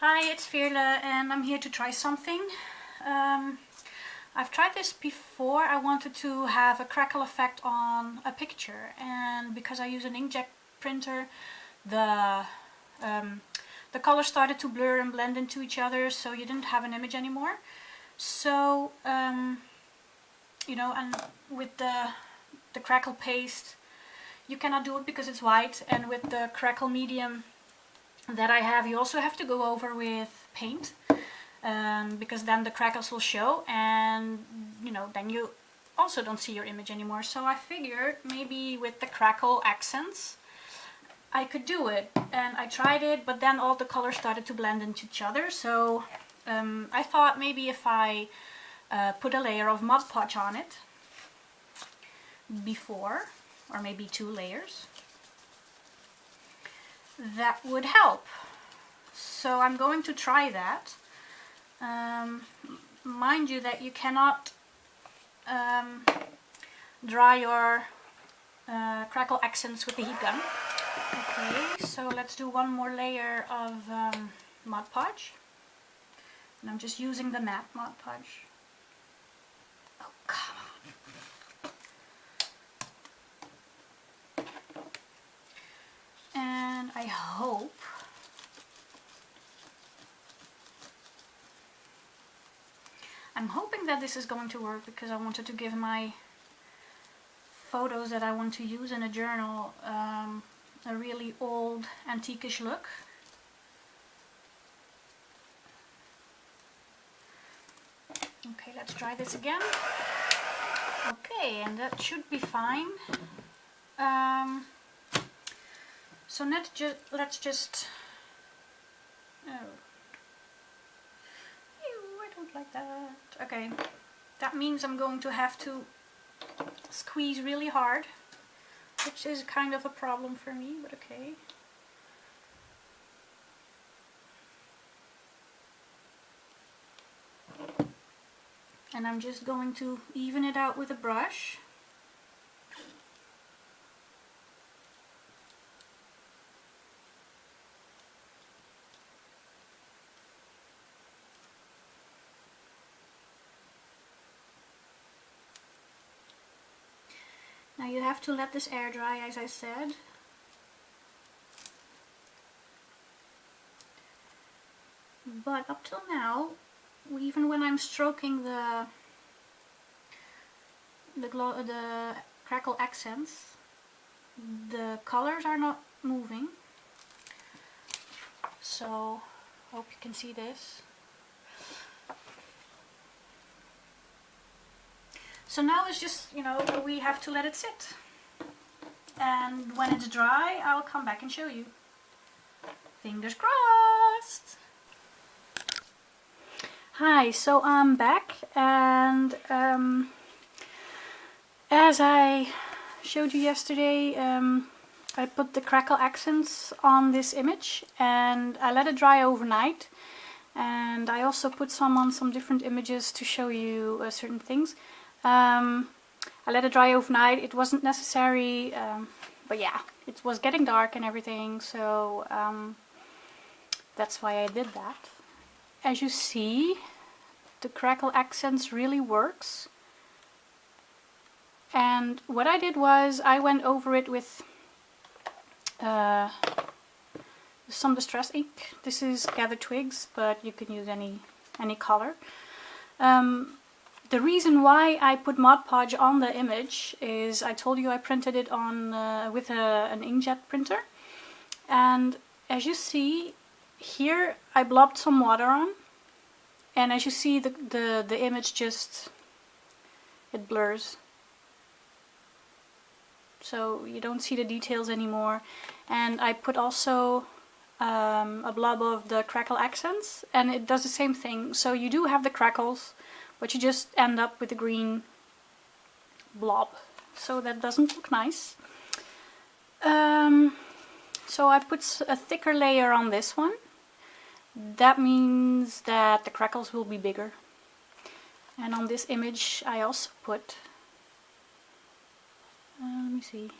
Hi, it's Veerle and I'm here to try something. I've tried this before. I wanted to have a crackle effect on a picture, and because I use an inkjet printer, the colors started to blur and blend into each other, so you didn't have an image anymore. So you know, and with the crackle paste you cannot do it because it's white, and with the crackle medium that I have you also have to go over with paint, because then the crackles will show, and you know, then you also don't see your image anymore. So I figured maybe with the crackle accents I could do it, and I tried it, but then all the colors started to blend into each other. So I thought maybe if I put a layer of Mod Podge on it before, or maybe 2 layers, that would help. So I'm going to try that. Mind you that you cannot dry your crackle accents with the heat gun. Okay, so let's do one more layer of Mod Podge. And I'm just using the matte Mod Podge. Oh, come on. And I hope I'm hoping that this is going to work, because I wanted to give my photos that I want to use in a journal a really old, antiquish look. Okay, let's try this again. Okay, and that should be fine. So let's just... Oh. Ew, I don't like that. Okay, that means I'm going to have to squeeze really hard, which is kind of a problem for me, but okay. And I'm just going to even it out with a brush. Now you have to let this air dry, as I said. But up till now, even when I'm stroking the crackle accents, the colors are not moving. So hope you can see this. So now it's just, you know, we have to let it sit. And when it's dry, I'll come back and show you. Fingers crossed! Hi, so I'm back, and as I showed you yesterday, I put the crackle accents on this image and I let it dry overnight. And I also put some on some different images to show you certain things. I let it dry overnight. It wasn't necessary, but yeah, it was getting dark and everything, so that's why I did that. As you see, the crackle accents really works. And what I did was I went over it with some distress ink. This is Gather Twigs, but you can use any color. The reason why I put Mod Podge on the image is I told you I printed it on with an inkjet printer, and as you see here I blobbed some water on, and as you see the image just, it blurs, so you don't see the details anymore. And I put also a blob of the crackle accents, and it does the same thing. So you do have the crackles, but you just end up with a green blob, so that doesn't look nice. So I put a thicker layer on this one. That means that the crackles will be bigger. And on this image I also put, let me see if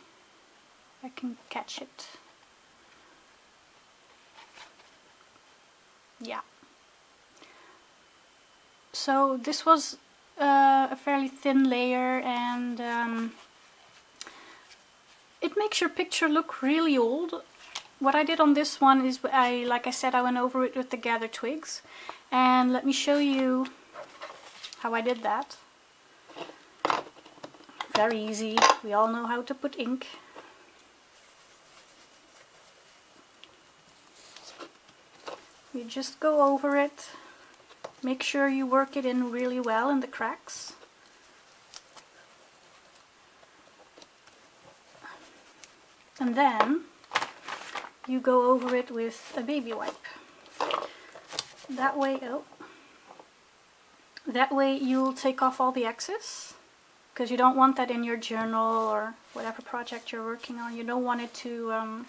I can catch it. yeah. So this was a fairly thin layer, and it makes your picture look really old. What I did on this one is, like I said, I went over it with the gather twigs, and let me show you how I did that. Very easy. We all know how to put ink. You just go over it. Make sure you work it in really well in the cracks. And then you go over it with a baby wipe. That way, that way you'll take off all the excess, because you don't want that in your journal or whatever project you're working on. You don't want it to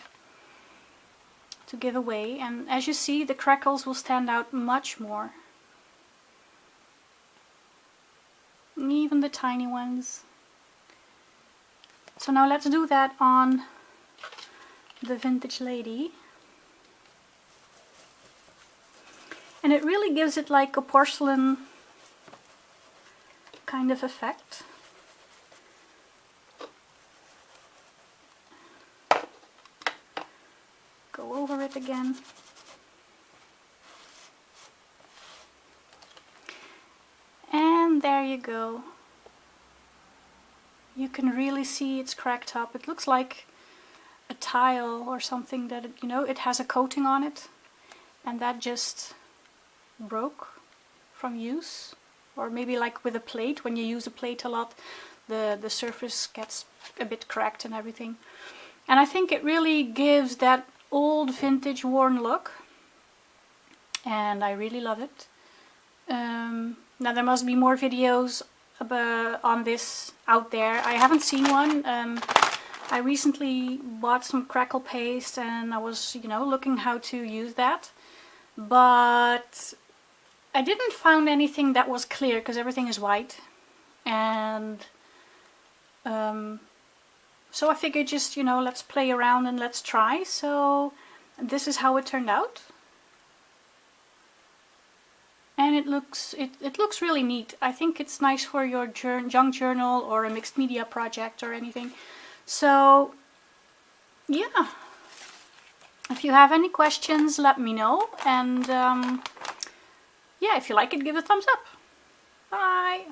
give away. And as you see, the crackles will stand out much more. Even the tiny ones. So now let's do that on the vintage lady. And it really gives it like a porcelain kind of effect. Go over it again. And there you go. You can really see it's cracked up. It looks like a tile or something that, you know, it has a coating on it, and that just broke from use. Or maybe like with a plate, when you use a plate a lot, the surface gets a bit cracked and everything. And I think it really gives that old vintage worn look, and I really love it. Now there must be more videos on this out there. I haven't seen one. I recently bought some crackle paste, and I was, you know, looking how to use that, but I didn't find anything that was clear, because everything is white. And so I figured, just, you know, let's play around and let's try. So this is how it turned out. And it looks really neat. I think it's nice for your junk journal or a mixed media project or anything. So yeah, if you have any questions, let me know. And yeah, if you like it, give it a thumbs up. Bye!